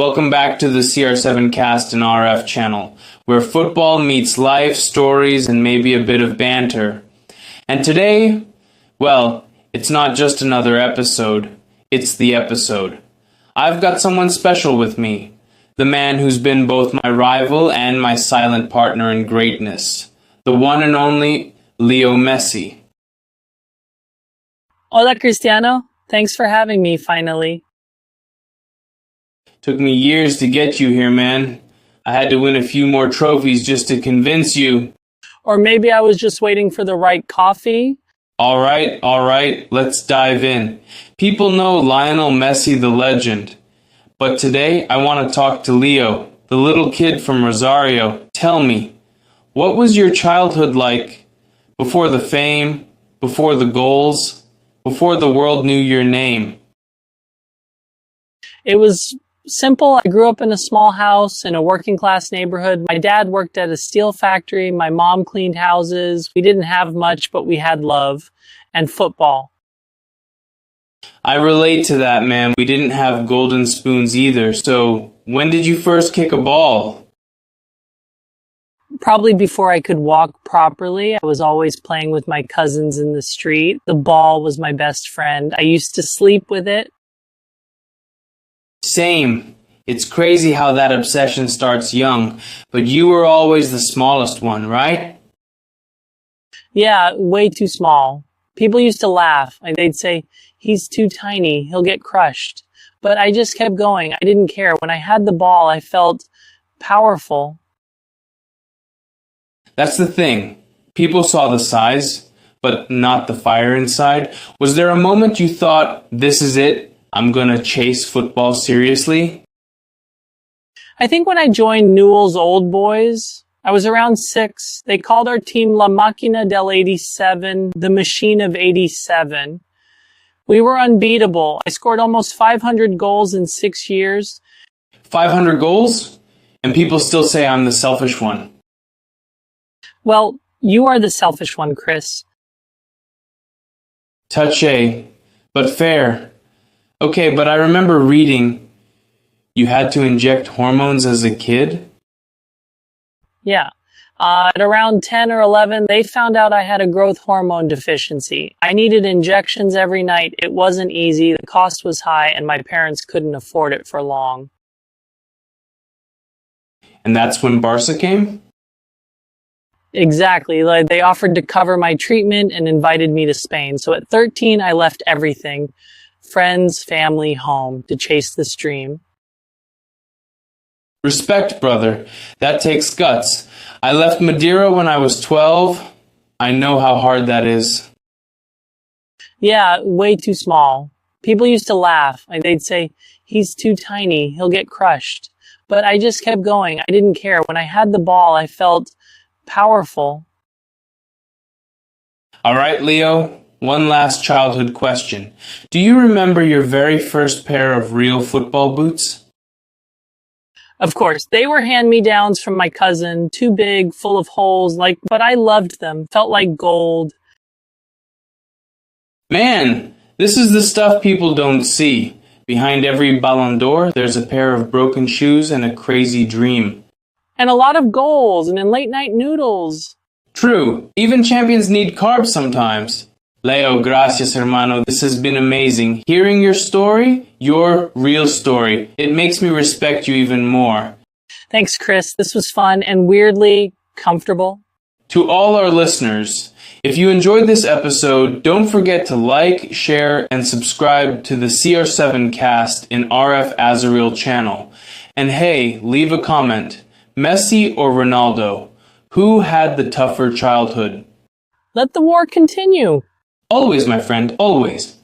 Welcome back to the CR7 cast and RF channel, where football meets life, stories, and maybe a bit of banter. And today, well, it's not just another episode, it's the episode. I've got someone special with me, the man who's been both my rival and my silent partner in greatness, the one and only Leo Messi. Hola, Cristiano. Thanks for having me, finally. Took me years to get you here, man. I had to win a few more trophies just to convince you. Or maybe I was just waiting for the right coffee. All right, let's dive in. People know Lionel Messi, the legend. But today, I want to talk to Leo, the little kid from Rosario. Tell me, what was your childhood like before the fame, before the goals, before the world knew your name? It was simple. I grew up in a small house in a working class neighborhood. My dad worked at a steel factory. My mom cleaned houses. We didn't have much, but we had love and football. I relate to that, man. We didn't have golden spoons either. So, when did you first kick a ball? Probably before I could walk properly. I was always playing with my cousins in the street. The ball was my best friend. I used to sleep with it. Same. It's crazy how that obsession starts young, but you were always the smallest one, right? Yeah, way too small. People used to laugh. They'd say, "He's too tiny, he'll get crushed." But I just kept going. I didn't care. When I had the ball, I felt powerful. That's the thing. People saw the size, but not the fire inside. Was there a moment you thought, this is it? I'm gonna chase football seriously? I think when I joined Newell's Old Boys, I was around 6. They called our team La Máquina del 87, the machine of 87. We were unbeatable. I scored almost 500 goals in 6 years. 500 goals? And people still say I'm the selfish one. Well, you are the selfish one, Chris. Touché, but fair. Okay, but I remember reading you had to inject hormones as a kid? Yeah. At around 10 or 11, they found out I had a growth hormone deficiency. I needed injections every night. It wasn't easy, the cost was high, and my parents couldn't afford it for long. And that's when Barca came? Exactly. They offered to cover my treatment and invited me to Spain. So at 13, I left everything. Friends, family, home, to chase this dream. Respect, brother. That takes guts. I left Madeira when I was 12. I know how hard that is. Yeah, way too small. People used to laugh. They'd say, "He's too tiny, he'll get crushed." But I just kept going. I didn't care. When I had the ball, I felt powerful. All right, Leo. One last childhood question. Do you remember your very first pair of real football boots? Of course, they were hand-me-downs from my cousin, too big, full of holes, but I loved them, felt like gold. Man, this is the stuff people don't see. Behind every Ballon d'Or, there's a pair of broken shoes and a crazy dream. And a lot of goals, and in late-night noodles. True, even champions need carbs sometimes. Leo, gracias, hermano. This has been amazing. Hearing your story, your real story, it makes me respect you even more. Thanks, Chris. This was fun and weirdly comfortable. To all our listeners, if you enjoyed this episode, don't forget to like, share, and subscribe to the CR7 cast in RF Azareel channel. And hey, leave a comment. Messi or Ronaldo? Who had the tougher childhood? Let the war continue. Always, my friend, always.